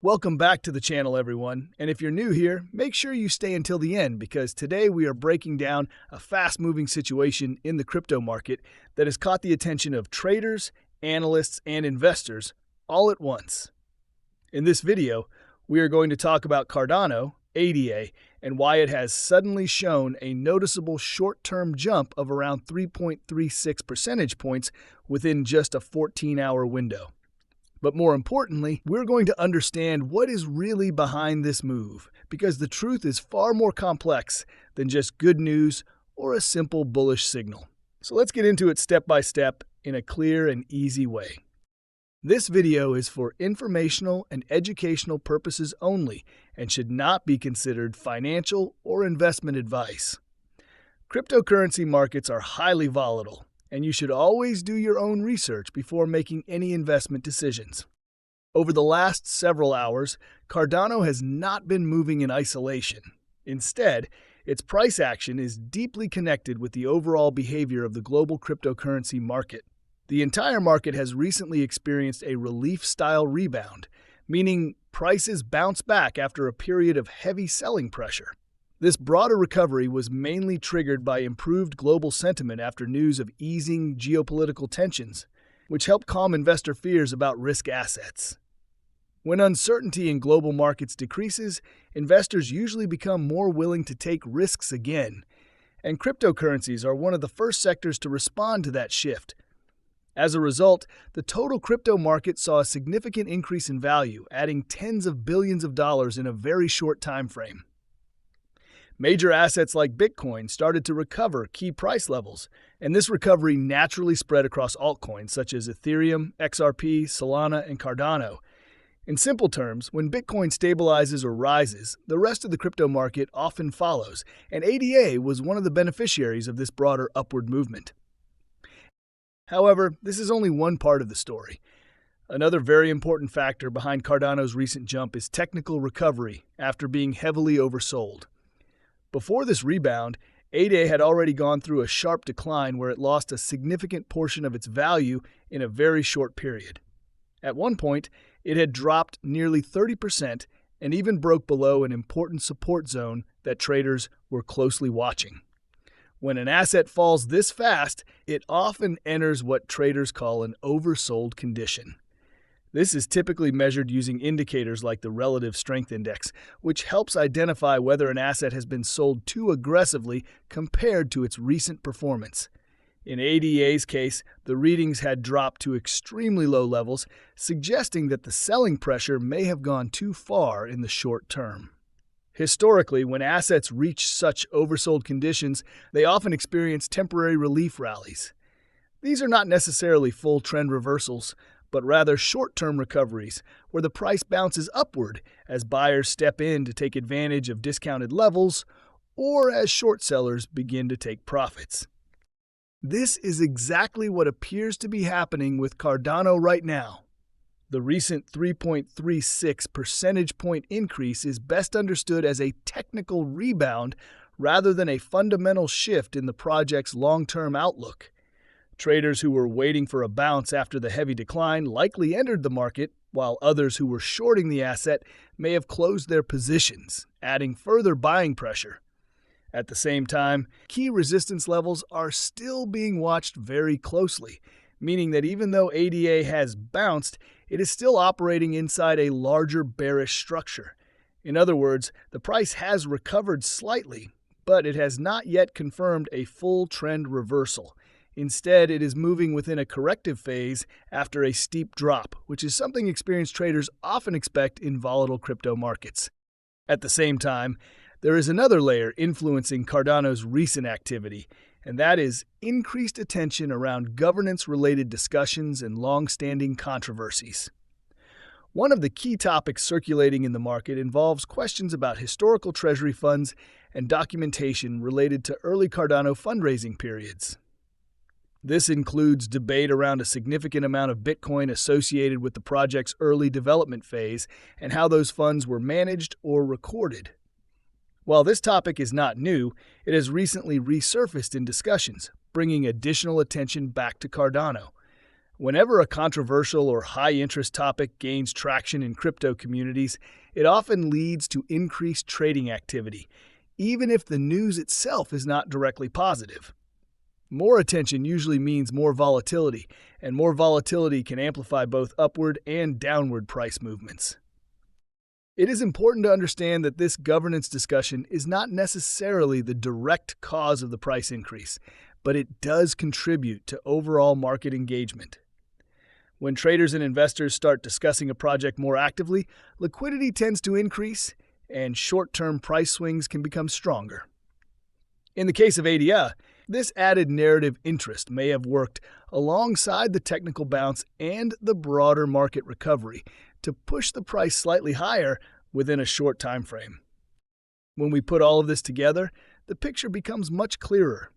Welcome back to the channel, everyone. And if you're new here, make sure you stay until the end because today we are breaking down a fast-moving situation in the crypto market that has caught the attention of traders, analysts, and investors all at once. In this video, we are going to talk about Cardano, ADA, and why it has suddenly shown a noticeable short-term jump of around 3.36 percentage points within just a 14-hour window. But more importantly, we're going to understand what is really behind this move, because the truth is far more complex than just good news or a simple bullish signal. So let's get into it step by step in a clear and easy way. This video is for informational and educational purposes only and should not be considered financial or investment advice. Cryptocurrency markets are highly volatile, and you should always do your own research before making any investment decisions. Over the last several hours, Cardano has not been moving in isolation. Instead, its price action is deeply connected with the overall behavior of the global cryptocurrency market. The entire market has recently experienced a relief-style rebound, meaning prices bounce back after a period of heavy selling pressure. This broader recovery was mainly triggered by improved global sentiment after news of easing geopolitical tensions, which helped calm investor fears about risk assets. When uncertainty in global markets decreases, investors usually become more willing to take risks again, and cryptocurrencies are one of the first sectors to respond to that shift. As a result, the total crypto market saw a significant increase in value, adding tens of billions of dollars in a very short time frame. Major assets like Bitcoin started to recover key price levels, and this recovery naturally spread across altcoins such as Ethereum, XRP, Solana, and Cardano. In simple terms, when Bitcoin stabilizes or rises, the rest of the crypto market often follows, and ADA was one of the beneficiaries of this broader upward movement. However, this is only one part of the story. Another very important factor behind Cardano's recent jump is technical recovery after being heavily oversold. Before this rebound, ADA had already gone through a sharp decline where it lost a significant portion of its value in a very short period. At one point, it had dropped nearly 30% and even broke below an important support zone that traders were closely watching. When an asset falls this fast, it often enters what traders call an oversold condition. This is typically measured using indicators like the Relative Strength Index, which helps identify whether an asset has been sold too aggressively compared to its recent performance. In ADA's case, the readings had dropped to extremely low levels, suggesting that the selling pressure may have gone too far in the short term. Historically, when assets reach such oversold conditions, they often experience temporary relief rallies. These are not necessarily full trend reversals, but rather short-term recoveries, where the price bounces upward as buyers step in to take advantage of discounted levels or as short sellers begin to take profits. This is exactly what appears to be happening with Cardano right now. The recent 3.36 percentage point increase is best understood as a technical rebound rather than a fundamental shift in the project's long-term outlook. Traders who were waiting for a bounce after the heavy decline likely entered the market, while others who were shorting the asset may have closed their positions, adding further buying pressure. At the same time, key resistance levels are still being watched very closely, meaning that even though ADA has bounced, it is still operating inside a larger bearish structure. In other words, the price has recovered slightly, but it has not yet confirmed a full trend reversal. Instead, it is moving within a corrective phase after a steep drop, which is something experienced traders often expect in volatile crypto markets. At the same time, there is another layer influencing Cardano's recent activity, and that is increased attention around governance-related discussions and long-standing controversies. One of the key topics circulating in the market involves questions about historical treasury funds and documentation related to early Cardano fundraising periods. This includes debate around a significant amount of Bitcoin associated with the project's early development phase and how those funds were managed or recorded. While this topic is not new, it has recently resurfaced in discussions, bringing additional attention back to Cardano. Whenever a controversial or high-interest topic gains traction in crypto communities, it often leads to increased trading activity, even if the news itself is not directly positive. More attention usually means more volatility, and more volatility can amplify both upward and downward price movements. It is important to understand that this governance discussion is not necessarily the direct cause of the price increase, but it does contribute to overall market engagement. When traders and investors start discussing a project more actively, liquidity tends to increase and short-term price swings can become stronger. In the case of ADA, this added narrative interest may have worked alongside the technical bounce and the broader market recovery to push the price slightly higher within a short time frame. When we put all of this together, the picture becomes much clearer.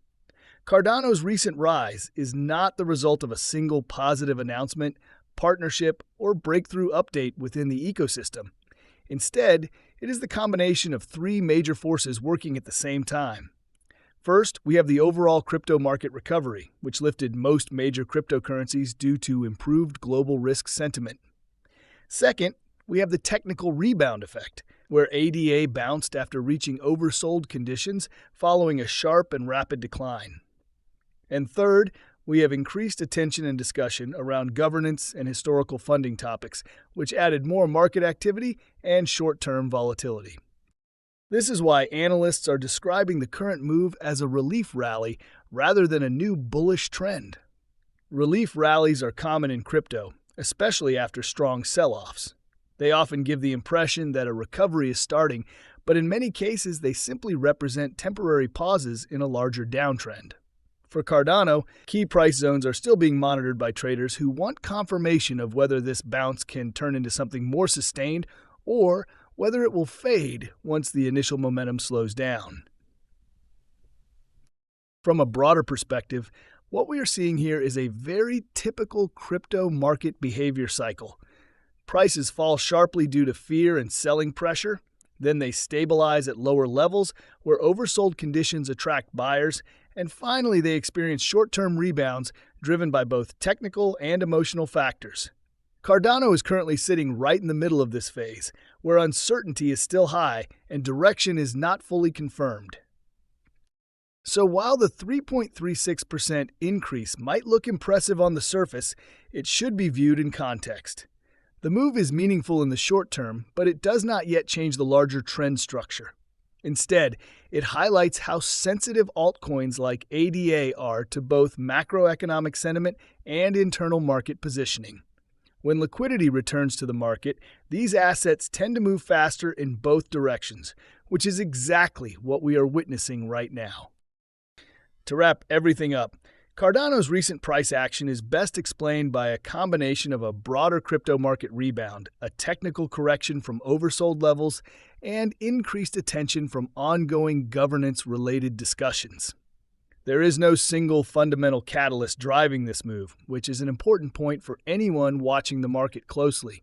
Cardano's recent rise is not the result of a single positive announcement, partnership, or breakthrough update within the ecosystem. Instead, it is the combination of three major forces working at the same time. First, we have the overall crypto market recovery, which lifted most major cryptocurrencies due to improved global risk sentiment. Second, we have the technical rebound effect, where ADA bounced after reaching oversold conditions following a sharp and rapid decline. And third, we have increased attention and discussion around governance and historical funding topics, which added more market activity and short-term volatility. This is why analysts are describing the current move as a relief rally rather than a new bullish trend. Relief rallies are common in crypto, especially after strong sell-offs. They often give the impression that a recovery is starting, but in many cases they simply represent temporary pauses in a larger downtrend. For Cardano, key price zones are still being monitored by traders who want confirmation of whether this bounce can turn into something more sustained or whether it will fade once the initial momentum slows down. From a broader perspective, what we are seeing here is a very typical crypto market behavior cycle. Prices fall sharply due to fear and selling pressure. Then they stabilize at lower levels where oversold conditions attract buyers, and finally they experience short-term rebounds driven by both technical and emotional factors. Cardano is currently sitting right in the middle of this phase, where uncertainty is still high and direction is not fully confirmed. So while the 3.36% increase might look impressive on the surface, it should be viewed in context. The move is meaningful in the short term, but it does not yet change the larger trend structure. Instead, it highlights how sensitive altcoins like ADA are to both macroeconomic sentiment and internal market positioning. When liquidity returns to the market, these assets tend to move faster in both directions, which is exactly what we are witnessing right now. To wrap everything up, Cardano's recent price action is best explained by a combination of a broader crypto market rebound, a technical correction from oversold levels, and increased attention from ongoing governance-related discussions. There is no single fundamental catalyst driving this move, which is an important point for anyone watching the market closely.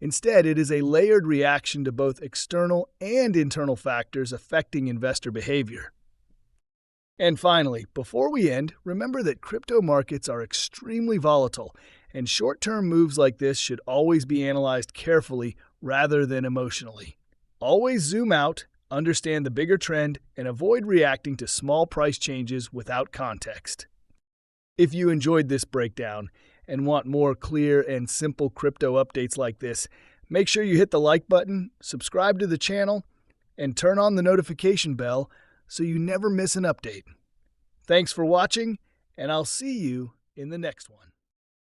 Instead, it is a layered reaction to both external and internal factors affecting investor behavior. And finally, before we end, remember that crypto markets are extremely volatile, and short-term moves like this should always be analyzed carefully rather than emotionally. Always zoom out, understand the bigger trend, and avoid reacting to small price changes without context. If you enjoyed this breakdown and want more clear and simple crypto updates like this, make sure you hit the like button, subscribe to the channel, and turn on the notification bell so you never miss an update. Thanks for watching, and I'll see you in the next one.